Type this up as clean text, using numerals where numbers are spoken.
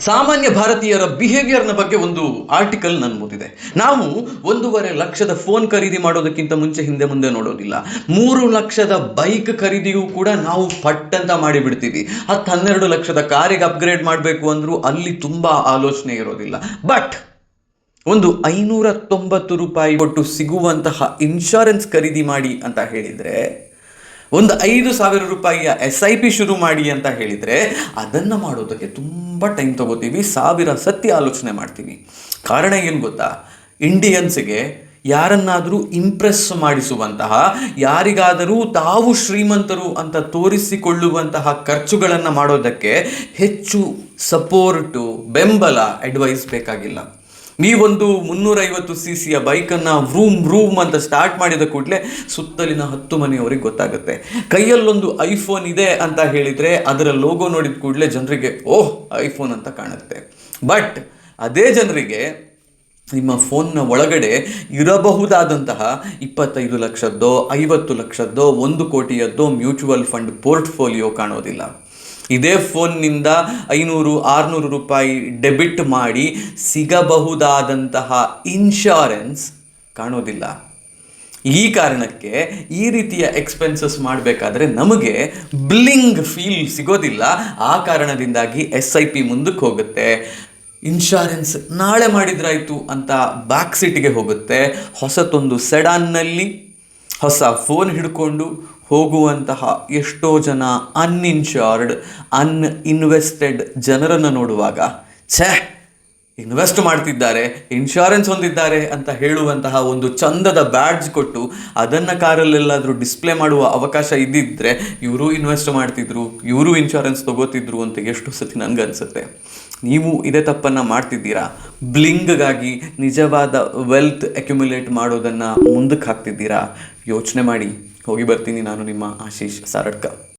ಸಾಮಾನ್ಯ ಭಾರತೀಯರ ಬಿಹೇವಿಯರ್ನ ಬಗ್ಗೆ ಒಂದು ಆರ್ಟಿಕಲ್ ನಾನು ಓದಿದೆ. ನಾವು 1.5 ಲಕ್ಷದ ಫೋನ್ ಖರೀದಿ ಮಾಡೋದಕ್ಕಿಂತ ಮುಂಚೆ ಹಿಂದೆ ಮುಂದೆ ನೋಡೋದಿಲ್ಲ. 3 ಲಕ್ಷದ ಬೈಕ್ ಖರೀದಿಯೂ ಕೂಡ ನಾವು ಪಟ್ ಅಂತ ಮಾಡಿಬಿಡ್ತೀವಿ. 10-12 ಲಕ್ಷದ ಕಾರಿಗೆ ಅಪ್ಗ್ರೇಡ್ ಮಾಡಬೇಕು ಅಂದ್ರೂ ಅಲ್ಲಿ ತುಂಬಾ ಆಲೋಚನೆ ಇರೋದಿಲ್ಲ. ಬಟ್ ಒಂದು 590 ರೂಪಾಯಿ ಕೊಟ್ಟು ಸಿಗುವಂತಹ ಇನ್ಶೂರೆನ್ಸ್ ಖರೀದಿ ಮಾಡಿ ಅಂತ ಹೇಳಿದ್ರೆ, ಒಂದು 5,000 ರೂಪಾಯಿಯ SIP ಶುರು ಮಾಡಿ ಅಂತ ಹೇಳಿದರೆ, ಅದನ್ನು ಮಾಡೋದಕ್ಕೆ ತುಂಬ ಟೈಮ್ ತಗೋತೀವಿ, 1000 ಸತಿ ಆಲೋಚನೆ ಮಾಡ್ತೀವಿ. ಕಾರಣ ಏನು ಗೊತ್ತಾ? ಇಂಡಿಯನ್ಸ್ಗೆ ಯಾರನ್ನಾದರೂ ಇಂಪ್ರೆಸ್ ಮಾಡಿಸುವಂತಹ, ಯಾರಿಗಾದರೂ ತಾವು ಶ್ರೀಮಂತರು ಅಂತ ತೋರಿಸಿಕೊಳ್ಳುವಂತಹ ಖರ್ಚುಗಳನ್ನು ಮಾಡೋದಕ್ಕೆ ಹೆಚ್ಚು ಸಪೋರ್ಟು, ಬೆಂಬಲ, ಅಡ್ವೈಸ್ ಬೇಕಾಗಿಲ್ಲ. ನೀವೊಂದು 350cc ಬೈಕನ್ನು ವ್ರೂಮ್ ಅಂತ ಸ್ಟಾರ್ಟ್ ಮಾಡಿದ ಕೂಡಲೇ ಸುತ್ತಲಿನ 10 ಮನೆಯವರಿಗೆ ಗೊತ್ತಾಗುತ್ತೆ. ಕೈಯಲ್ಲೊಂದು ಐಫೋನ್ ಇದೆ ಅಂತ ಹೇಳಿದರೆ ಅದರ ಲೋಗೋ ನೋಡಿದ ಕೂಡಲೇ ಜನರಿಗೆ ಓಹ್ ಐಫೋನ್ ಅಂತ ಕಾಣುತ್ತೆ. ಬಟ್ ಅದೇ ಜನರಿಗೆ ನಿಮ್ಮ ಫೋನ್ನ ಒಳಗಡೆ ಇರಬಹುದಾದಂತಹ 25 ಲಕ್ಷದ್ದೋ, 50 ಲಕ್ಷದ್ದೋ, 1 ಕೋಟಿಯದ್ದೋ ಮ್ಯೂಚುವಲ್ ಫಂಡ್ ಪೋರ್ಟ್ಫೋಲಿಯೋ ಕಾಣೋದಿಲ್ಲ. ಇದೇ ಫೋನ್ನಿಂದ 500-600 ರೂಪಾಯಿ ಡೆಬಿಟ್ ಮಾಡಿ ಸಿಗಬಹುದಾದಂತಹ ಇನ್ಶೂರೆನ್ಸ್ ಕಾಣೋದಿಲ್ಲ. ಈ ಕಾರಣಕ್ಕೆ ಈ ರೀತಿಯ ಎಕ್ಸ್ಪೆನ್ಸಸ್ ಮಾಡಬೇಕಾದ್ರೆ ನಮಗೆ ಬ್ಲಿಂಗ್ ಫೀಲ್ ಸಿಗೋದಿಲ್ಲ. ಆ ಕಾರಣದಿಂದಾಗಿ SIP ಮುಂದಕ್ಕೆ ಹೋಗುತ್ತೆ. ಇನ್ಶೂರೆನ್ಸ್ ನಾಳೆ ಮಾಡಿದ್ರಾಯ್ತು ಅಂತ ಬ್ಯಾಕ್ ಸೀಟಿಗೆ ಹೋಗುತ್ತೆ. ಹೊಸತೊಂದು ಸೆಡಾನ್ನಲ್ಲಿ ಹೊಸ ಫೋನ್ ಹಿಡ್ಕೊಂಡು ಹೋಗುವಂತಹ ಎಷ್ಟೋ ಜನ ಅನ್ಇನ್ಶೂರ್ಡ್, ಅನ್ಇನ್ವೆಸ್ಟೆಡ್ ಜನರನ್ನು ನೋಡುವಾಗ ಇನ್ವೆಸ್ಟ್ ಮಾಡ್ತಿದ್ದಾರೆ, ಇನ್ಶೂರೆನ್ಸ್ ಹೊಂದಿದ್ದಾರೆ ಅಂತ ಹೇಳುವಂತಹ ಒಂದು ಚಂದದ ಬ್ಯಾಡ್ಜ್ ಕೊಟ್ಟು ಅದನ್ನು ಕಾರಲ್ಲೆಲ್ಲಾದರೂ ಡಿಸ್ಪ್ಲೇ ಮಾಡುವ ಅವಕಾಶ ಇದ್ದಿದ್ದರೆ ಇವರು ಇನ್ವೆಸ್ಟ್ ಮಾಡ್ತಿದ್ರು, ಇವರು ಇನ್ಶೂರೆನ್ಸ್ ತಗೋತಿದ್ರು ಅಂತ ಎಷ್ಟು ಸತಿ ನನಗನ್ಸುತ್ತೆ. ನೀವು ಇದೇ ತಪ್ಪನ್ನು ಮಾಡ್ತಿದ್ದೀರಾ. ಬ್ಲಿಂಗಾಗಿ ನಿಜವಾದ ವೆಲ್ತ್ ಅಕ್ಯುಮುಲೇಟ್ ಮಾಡೋದನ್ನು ಮುಂದಕ್ಕೆ ಹಾಕ್ತಿದ್ದೀರಾ? ಯೋಚನೆ ಮಾಡಿ. ಹೋಗಿ ಬರ್ತೀನಿ. ನಾನು ನಿಮ್ಮ ಆಶೀಶ್ ಸಾರಡ್ಕ.